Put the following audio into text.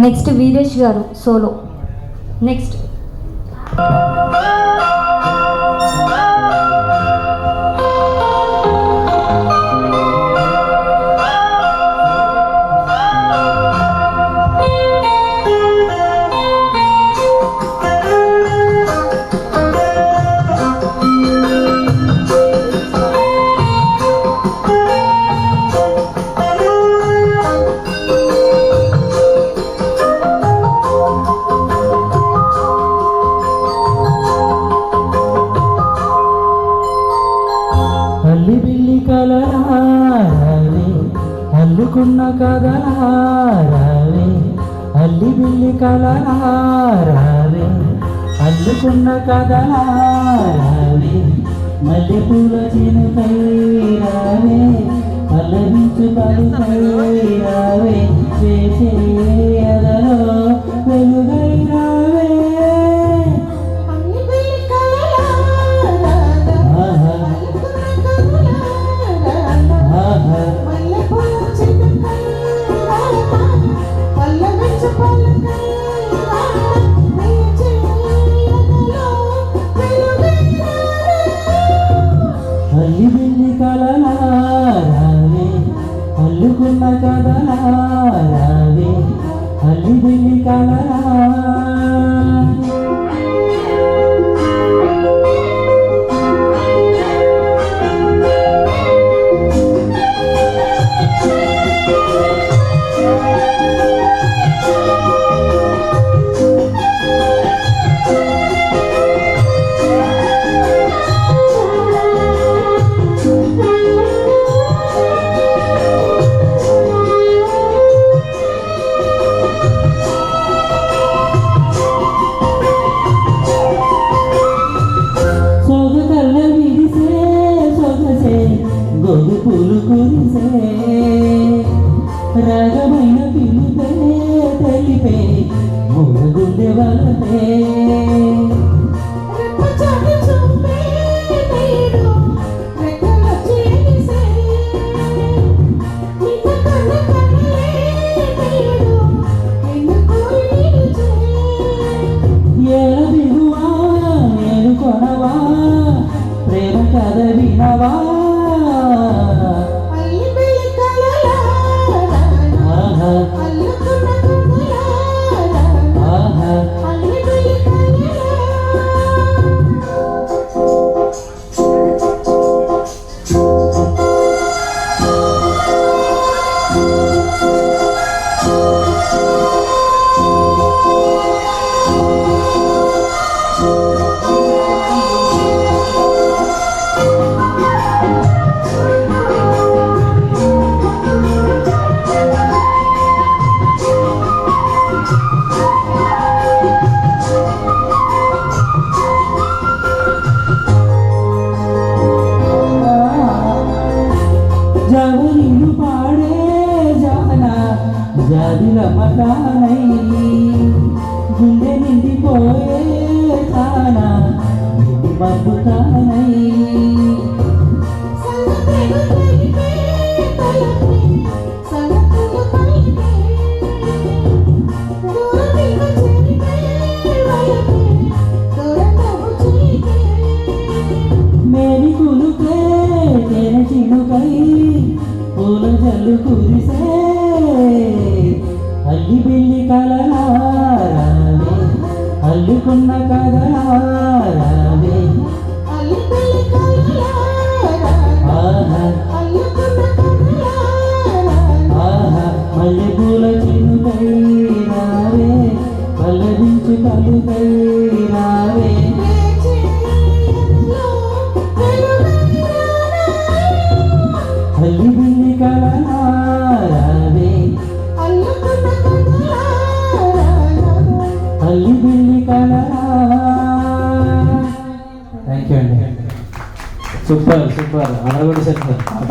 Next Veeresh గారు solo. Next అల్లి బిల్లి కలరావే అల్లుకున్న కదలారావే, అల్లి బిల్లి కలరావే అల్లుకున్న కదలారావే, మల్లెపూల చినుకై రావే పల్లవించు పలుకై రావే, వేసే ఎదలో వెలుగై రావే. అల్లి బిల్లి కలలారావే అల్లుకున్న కదలారావే, అల్లి బిల్లి కలరా. గొడుగు పూలు కురిసే రాగమైన పిలుపే తెలిపే మూగుండె వలపే, ఏల దిగువా నేను కొనవా ప్రేమ కథ వినవా. జవనిను పాడే జానా జాదిల మతానై గుండె నిండిపోయే తానా నిండి పంపుతానై, మేని కులుకే తేనె చినుకై పూల జల్లు కురిసే, అల్లి బిల్లి కలలారావే అల్లుకున్న కదలారావే, మల్లెపూల చినుకై రావే పల్లవించు పలుకై రావే. అల్లి బిల్లి కలలారావే అల్లి బిల్లి కలరా. థ్యాంక్ యూ అండి. Super super. అందరూ కూడా సార్ పాట